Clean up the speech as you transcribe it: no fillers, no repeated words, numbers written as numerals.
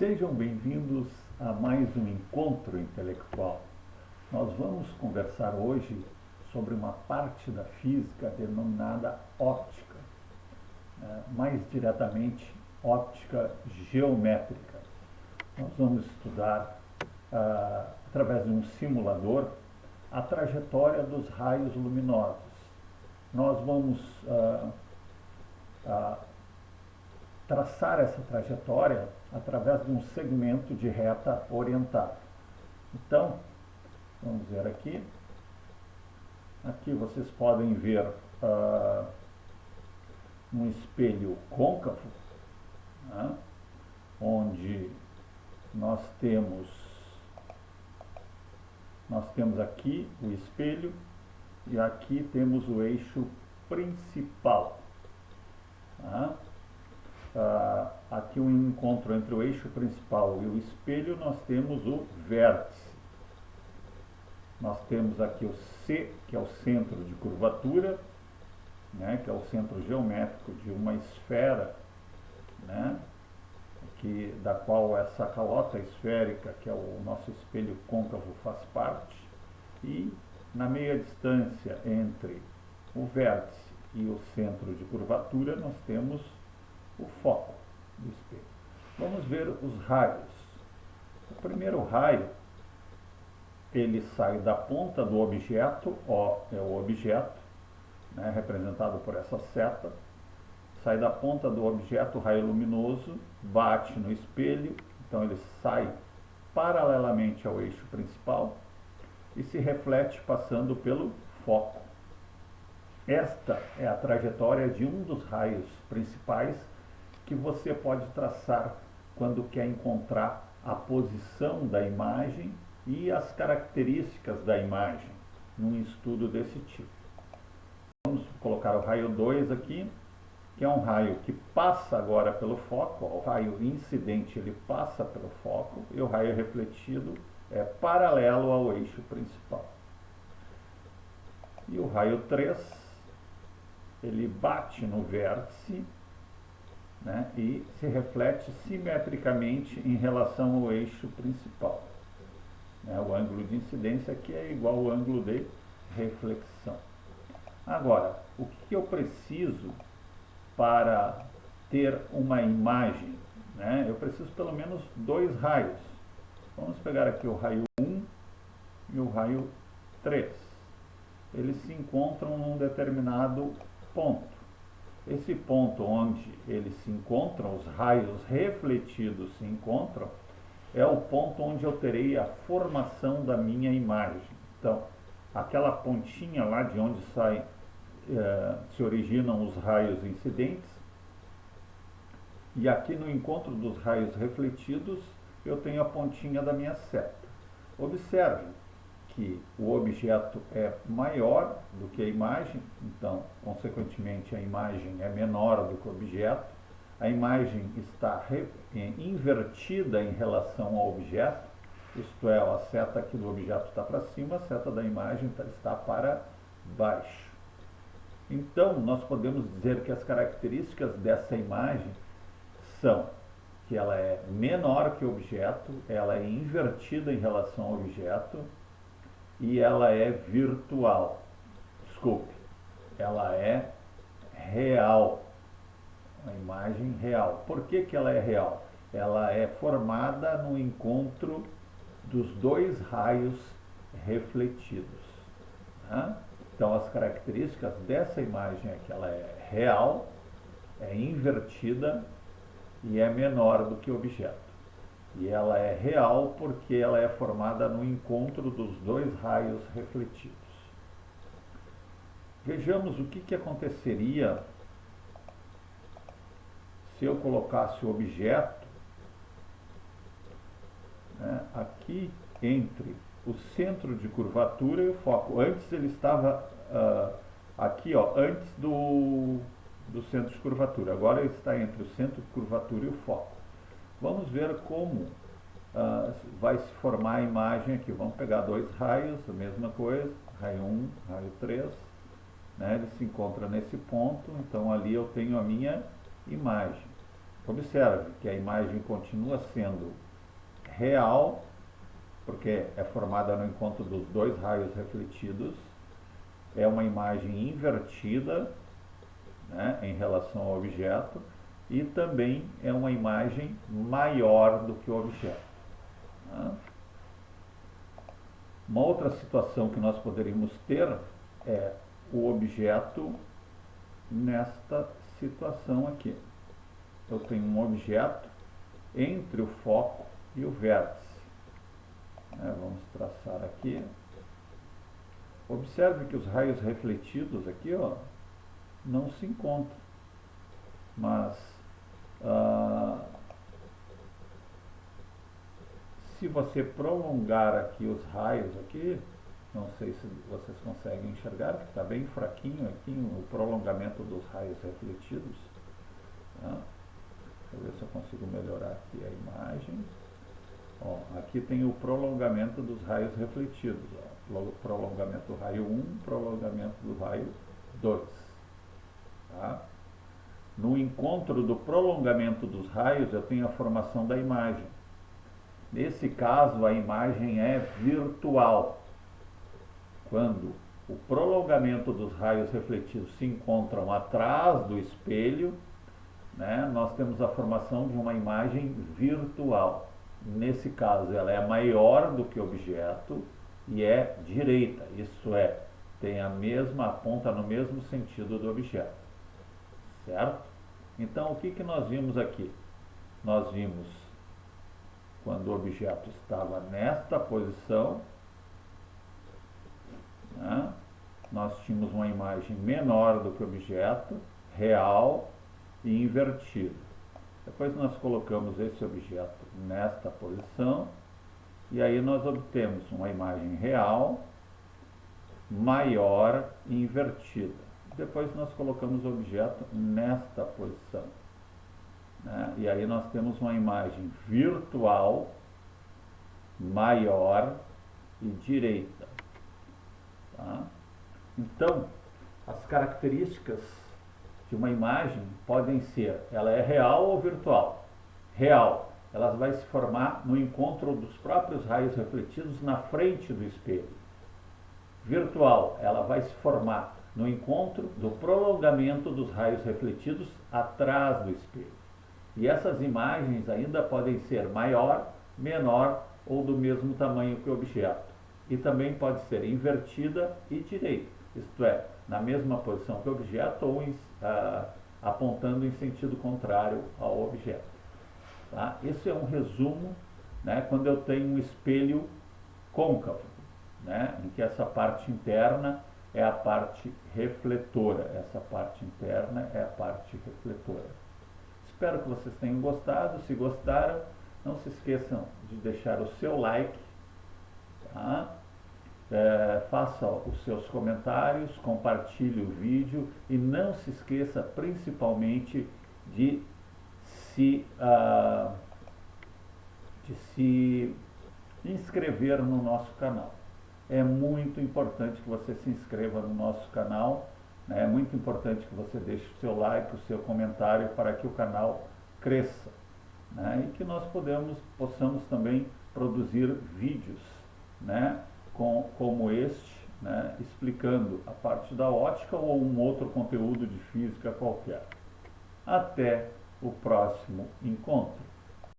Sejam bem-vindos a mais um encontro intelectual. Nós vamos conversar hoje sobre uma parte da física denominada óptica, mais diretamente óptica geométrica. Nós vamos estudar, através de um simulador, a trajetória dos raios luminosos. Nós vamos traçar essa trajetória através de um segmento de reta orientada. Então, vamos ver aqui. Aqui vocês podem ver um espelho côncavo, né, onde nós temos aqui o espelho e aqui temos o eixo principal. Né? Aqui um encontro entre o eixo principal e o espelho, nós temos o vértice. Nós temos aqui o C, que é o centro de curvatura, né, que é o centro geométrico de uma esfera, né, da qual essa calota esférica, que é o nosso espelho côncavo, faz parte. E na meia distância entre o vértice e o centro de curvatura, nós temos o foco do espelho. Vamos ver os raios. O primeiro raio, ele sai da ponta do objeto, O é o objeto, né, representado por essa seta, sai da ponta do objeto, o raio luminoso, bate no espelho, então ele sai paralelamente ao eixo principal e se reflete passando pelo foco. Esta é a trajetória de um dos raios principais que você pode traçar quando quer encontrar a posição da imagem e as características da imagem num estudo desse tipo. Vamos colocar o raio 2 aqui, que é um raio que passa agora pelo foco. O raio incidente ele passa pelo foco e o raio refletido é paralelo ao eixo principal. E o raio 3, ele bate no vértice, né, e se reflete simetricamente em relação ao eixo principal. O ângulo de incidência aqui é igual ao ângulo de reflexão. Agora, o que eu preciso para ter uma imagem? Eu preciso pelo menos dois raios. Vamos pegar aqui o raio 1 e o raio 3. Eles se encontram num determinado ponto. Esse ponto onde eles se encontram, os raios refletidos se encontram, é o ponto onde eu terei a formação da minha imagem. Então, aquela pontinha lá de onde se originam os raios incidentes, e aqui no encontro dos raios refletidos, eu tenho a pontinha da minha seta. Observe que o objeto é maior do que a imagem, então, consequentemente, a imagem é menor do que o objeto. A imagem está invertida em relação ao objeto, isto é, a seta aqui do objeto está para cima, a seta da imagem está para baixo. Então, nós podemos dizer que as características dessa imagem são que ela é menor que o objeto, ela é invertida em relação ao objeto, e ela é virtual. Desculpe, ela é real. Uma imagem real. Por que ela é real? Ela é formada no encontro dos dois raios refletidos. Né? Então, as características dessa imagem é que ela é real, é invertida e é menor do que o objeto. E ela é real porque ela é formada no encontro dos dois raios refletidos. Vejamos o que aconteceria se eu colocasse o objeto, né, aqui entre o centro de curvatura e o foco. Antes ele estava aqui, antes do centro de curvatura. Agora ele está entre o centro de curvatura e o foco. Vamos ver como vai se formar a imagem aqui. Vamos pegar dois raios, a mesma coisa, raio 1, raio 3, né? Ele se encontra nesse ponto, então ali eu tenho a minha imagem. Observe que a imagem continua sendo real, porque é formada no encontro dos dois raios refletidos. É uma imagem invertida, né, em relação ao objeto, e também é uma imagem maior do que o objeto. Né? Uma outra situação que nós poderíamos ter é o objeto nesta situação aqui. Eu tenho um objeto entre o foco e o vértice. Vamos traçar aqui. Observe que os raios refletidos aqui, ó, não se encontram. Mas se você prolongar aqui os raios aqui, não sei se vocês conseguem enxergar, que está bem fraquinho aqui o prolongamento dos raios refletidos. Tá? Deixa eu ver se eu consigo melhorar aqui a imagem. Ó, aqui tem o prolongamento dos raios refletidos. Ó, prolongamento do raio 1, prolongamento do raio 2. Tá? No encontro do prolongamento dos raios, eu tenho a formação da imagem. Nesse caso, a imagem é virtual. Quando o prolongamento dos raios refletidos se encontram atrás do espelho, né, nós temos a formação de uma imagem virtual. Nesse caso, ela é maior do que o objeto e é direita, isso é, tem aponta no mesmo sentido do objeto. Certo? Então, o que nós vimos aqui? Nós vimos quando o objeto estava nesta posição, né, nós tínhamos uma imagem menor do que o objeto, real e invertido. Depois nós colocamos esse objeto nesta posição e aí nós obtemos uma imagem real, maior e invertida. Depois nós colocamos o objeto nesta posição, né? E aí nós temos uma imagem virtual, maior e direita. Tá? Então, as características de uma imagem podem ser, ela é real ou virtual. Real, ela vai se formar no encontro dos próprios raios refletidos na frente do espelho. Virtual, ela vai se formar no encontro do prolongamento dos raios refletidos atrás do espelho. E essas imagens ainda podem ser maior, menor ou do mesmo tamanho que o objeto. E também pode ser invertida e direita, isto é, na mesma posição que o objeto ou apontando em sentido contrário ao objeto. Tá? Esse é um resumo, né, quando eu tenho um espelho côncavo, né, em que essa parte interna é a parte refletora, essa parte interna é a parte refletora. Espero que vocês tenham gostado. Se gostaram, não se esqueçam de deixar o seu like, tá? Faça os seus comentários, compartilhe o vídeo e não se esqueça principalmente de se inscrever no nosso canal. É muito importante que você se inscreva no nosso canal, né? É muito importante que você deixe o seu like, o seu comentário para que o canal cresça, né? E que nós possamos também produzir vídeos, né, como este, né, explicando a parte da ótica ou um outro conteúdo de física qualquer. Até o próximo encontro.